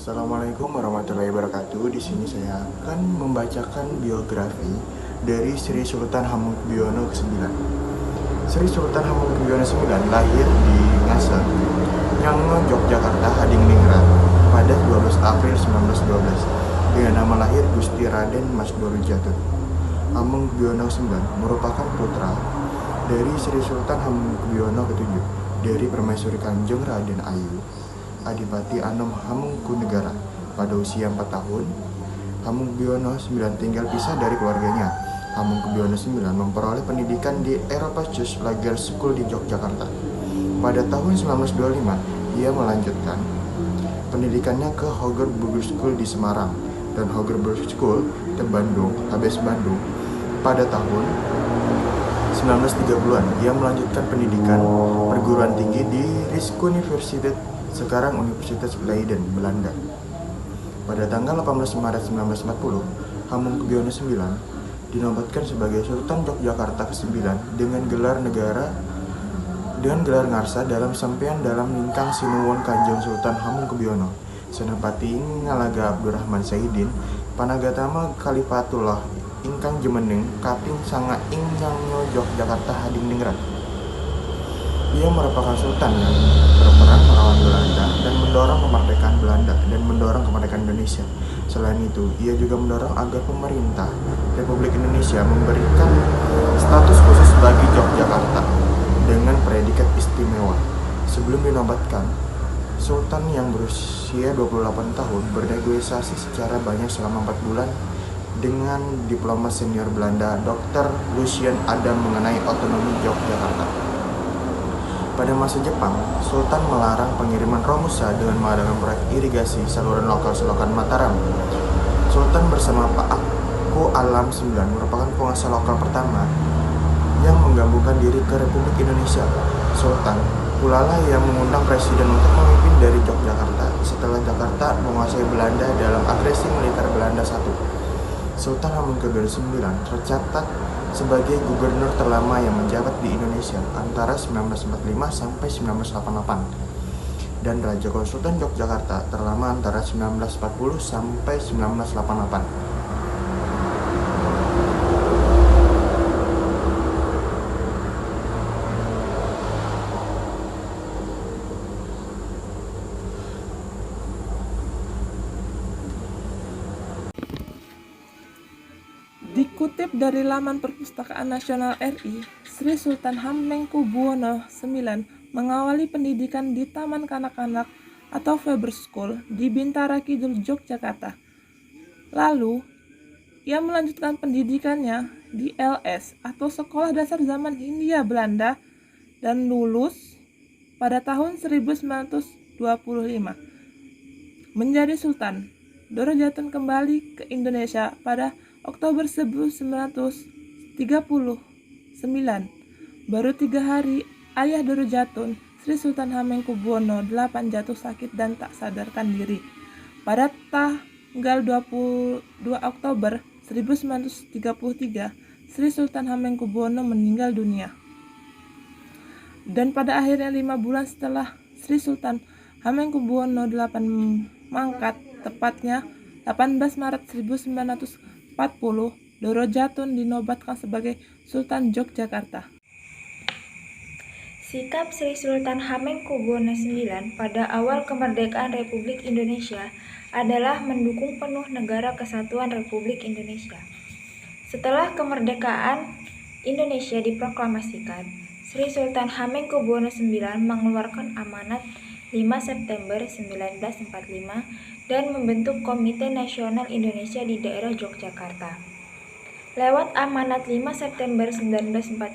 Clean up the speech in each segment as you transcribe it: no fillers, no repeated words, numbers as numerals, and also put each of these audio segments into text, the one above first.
Assalamualaikum warahmatullahi wabarakatuh. Di sini saya akan membacakan biografi dari Sri Sultan Hamengkubuwono ke-9. Sri Sultan Hamengkubuwono IX lahir di Ngase, Nyango, Yogyakarta, Hadiningrat pada 12 April 1912 dengan nama lahir Gusti Raden Mas Dorojatun. Hamengkubuwono IX merupakan putra dari Sri Sultan Hamengkubuwono ke-7 dari Permaisuri Kanjeng Raden Ayu Adipati Anom Hamengkunegara. Pada usia 4 tahun, Hamengkubuwono IX tinggal pisah dari keluarganya. Hamengkubuwono IX memperoleh pendidikan di Eropachus Lager School di Yogyakarta. Pada tahun 1925, ia melanjutkan pendidikannya ke Hogerburg School di Semarang dan Hogerburg School di Bandung, HBS Bandung. Pada tahun 1930-an, ia melanjutkan pendidikan perguruan tinggi di Rijksuniversiteit, sekarang Universitas Leiden, Belanda. Pada tanggal 18 Maret 1940, Hamengkubuwono IX dinobatkan sebagai Sultan Yogyakarta ke-9 dengan gelar ngarsa dalam sampean dalam Ningkang Sinuwun Kanjeng Sultan Hamengkubuwono Senapati Ngalaga Abdurrahman Saidin Panagatama Kalifatullah ingkang jumeneng kaping sanga ing Nyango Yogyakarta Hadiningrat. Ia merupakan sultan yang berperan melawan Belanda dan mendorong kemerdekaan Belanda dan mendorong kemerdekaan Indonesia. Selain itu, ia juga mendorong agar pemerintah Republik Indonesia memberikan status khusus bagi Yogyakarta dengan predikat istimewa. Sebelum dinobatkan, Sultan yang berusia 28 tahun bernegosiasi secara banyak selama 4 bulan dengan diplomat senior Belanda Dr. Lucien Adam mengenai otonomi Yogyakarta. Pada masa Jepang, Sultan melarang pengiriman Romusa dengan mengadakan proyek irigasi saluran lokal selokan Mataram. Sultan bersama Pak Aku Alam IX merupakan penguasa lokal pertama yang menggabungkan diri ke Republik Indonesia. Sultan pula lah yang mengundang presiden untuk memimpin dari Yogyakarta setelah Jakarta menguasai Belanda dalam agresi militer Belanda I. Sultan Hamengkubuwono IX tercatat sebagai gubernur terlama yang menjabat di Indonesia antara 1945 sampai 1988 dan Raja Konsultan Yogyakarta terlama antara 1940 sampai 1988. Dikutip dari laman Perpustakaan Nasional RI, Sri Sultan Hamengkubuwono IX mengawali pendidikan di Taman Kanak-kanak atau Faber School di Bintara Kidul, Yogyakarta. Lalu, ia melanjutkan pendidikannya di LS atau Sekolah Dasar Zaman Hindia Belanda dan lulus pada tahun 1925. Menjadi Sultan, Dorojatun kembali ke Indonesia pada Oktober 1939. Baru 3 hari, ayah Dorojatun, Sri Sultan Hamengkubuwono VIII jatuh sakit dan tak sadarkan diri. Pada tanggal 22 Oktober 1933, Sri Sultan Hamengkubuwono meninggal dunia. Dan pada akhirnya 5 bulan setelah Sri Sultan Hamengkubuwono VIII mangkat, tepatnya 18 Maret 1940, Dorojatun dinobatkan sebagai Sultan Yogyakarta. Sikap Sri Sultan Hamengkubuwono IX pada awal kemerdekaan Republik Indonesia adalah mendukung penuh Negara Kesatuan Republik Indonesia. Setelah kemerdekaan Indonesia diproklamasikan, Sri Sultan Hamengkubuwono IX mengeluarkan amanat 5 September 1945 dan membentuk Komite Nasional Indonesia di daerah Yogyakarta. Lewat amanat 5 September 1945,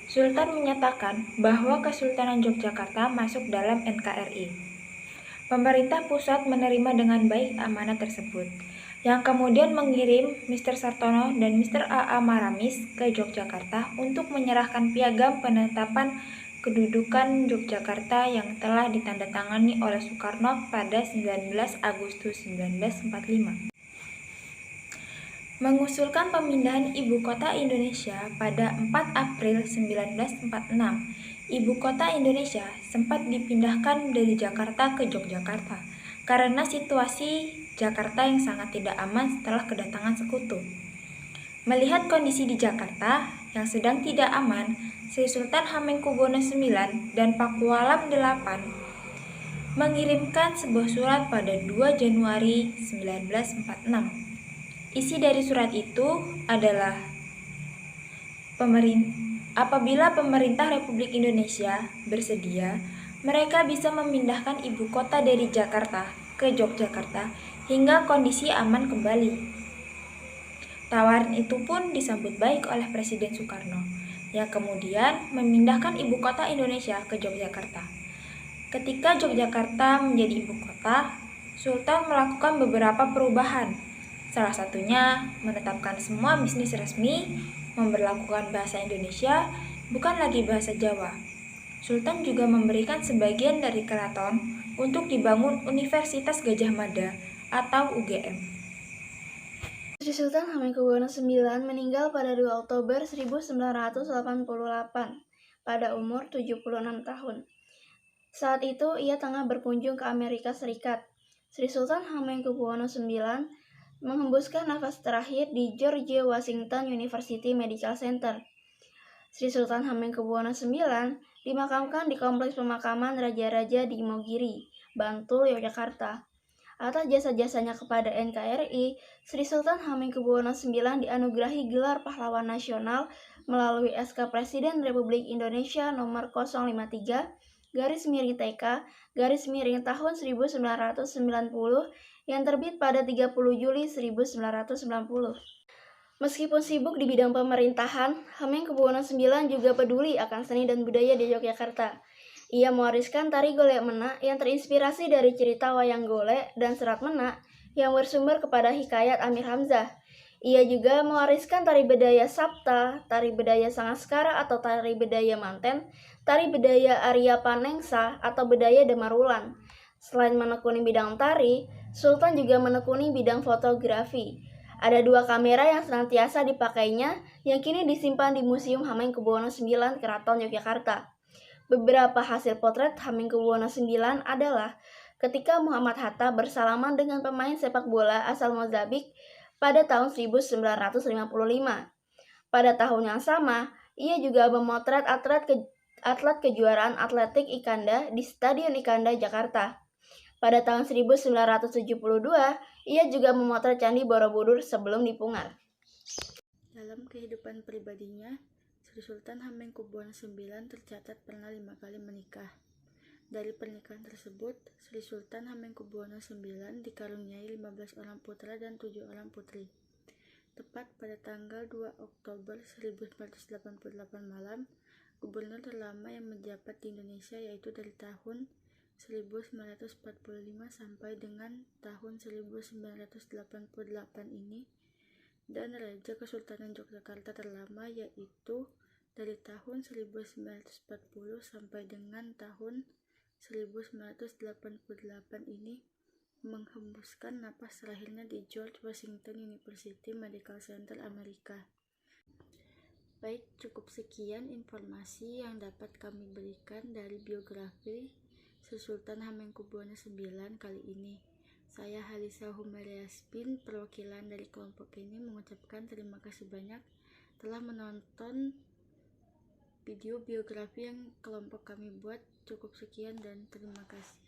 Sultan menyatakan bahwa Kesultanan Yogyakarta masuk dalam NKRI. Pemerintah pusat menerima dengan baik amanat tersebut, yang kemudian mengirim Mr. Sartono dan Mr. A.A. Maramis ke Yogyakarta untuk menyerahkan piagam penetapan kedudukan Yogyakarta yang telah ditandatangani oleh Soekarno pada 19 Agustus 1945. Mengusulkan pemindahan ibu kota Indonesia pada 4 April 1946, ibu kota Indonesia sempat dipindahkan dari Jakarta ke Yogyakarta karena situasi Jakarta yang sangat tidak aman setelah kedatangan sekutu. Melihat kondisi di Jakarta yang sedang tidak aman, Sri Sultan Hamengkubuwono IX dan Pakualam VIII mengirimkan sebuah surat pada 2 Januari 1946. Isi dari surat itu adalah apabila pemerintah Republik Indonesia bersedia, mereka bisa memindahkan ibu kota dari Jakarta ke Yogyakarta hingga kondisi aman kembali. Tawaran itu pun disambut baik oleh Presiden Soekarno, yang kemudian memindahkan ibu kota Indonesia ke Yogyakarta. Ketika Yogyakarta menjadi ibu kota, Sultan melakukan beberapa perubahan. Salah satunya menetapkan semua bisnis resmi, memberlakukan bahasa Indonesia, bukan lagi bahasa Jawa. Sultan juga memberikan sebagian dari keraton untuk dibangun Universitas Gadjah Mada atau UGM. Sri Sultan Hamengkubuwono IX meninggal pada 2 Oktober 1988 pada umur 76 tahun. Saat itu ia tengah berkunjung ke Amerika Serikat. Sri Sultan Hamengkubuwono IX menghembuskan nafas terakhir di George Washington University Medical Center. Sri Sultan Hamengkubuwono IX dimakamkan di Kompleks Pemakaman Raja-Raja di Imogiri, Bantul, Yogyakarta. Atas jasa-jasanya kepada NKRI, Sri Sultan Hamengkubuwono IX dianugerahi gelar Pahlawan Nasional melalui SK Presiden Republik Indonesia nomor 053-TK-tahun 1990 yang terbit pada 30 Juli 1990. Meskipun sibuk di bidang pemerintahan, Hamengkubuwono IX juga peduli akan seni dan budaya di Yogyakarta. Ia mewariskan tari golek menak yang terinspirasi dari cerita wayang golek dan serat menak yang bersumber kepada hikayat Amir Hamzah. Ia juga mewariskan tari bedaya Sapta, tari bedaya Sangaskara atau tari bedaya Manten, tari bedaya Arya Panengsa atau bedaya Demarulan. Selain menekuni bidang tari, Sultan juga menekuni bidang fotografi. Ada 2 kamera yang senantiasa dipakainya yang kini disimpan di Museum Hamengkubuwono IX Keraton Yogyakarta. Beberapa hasil potret Hamengkubuwono IX adalah ketika Muhammad Hatta bersalaman dengan pemain sepak bola asal Mozambik pada tahun 1955. Pada tahun yang sama, ia juga memotret atlet kejuaraan atletik Ikanda di Stadion Ikanda, Jakarta. Pada tahun 1972, ia juga memotret Candi Borobudur sebelum dipungar. Dalam kehidupan pribadinya, Sri Sultan Hamengkubuwono IX tercatat pernah 5 kali menikah. Dari pernikahan tersebut, Sri Sultan Hamengkubuwono IX dikaruniai 15 orang putra dan 7 orang putri. Tepat pada tanggal 2 Oktober 1988 malam, gubernur terlama yang menjabat di Indonesia yaitu dari tahun 1945 sampai dengan tahun 1988 ini, dan Raja Kesultanan Yogyakarta terlama yaitu dari tahun 1940 sampai dengan tahun 1988 ini menghembuskan napas terakhirnya di George Washington University Medical Center, Amerika. Baik, cukup sekian informasi yang dapat kami berikan dari biografi Sri Sultan Hamengkubuwono IX kali ini. Saya Halisa Humeriasbin, perwakilan dari kelompok ini, mengucapkan terima kasih banyak telah menonton video biografi yang kelompok kami buat. Cukup sekian dan terima kasih.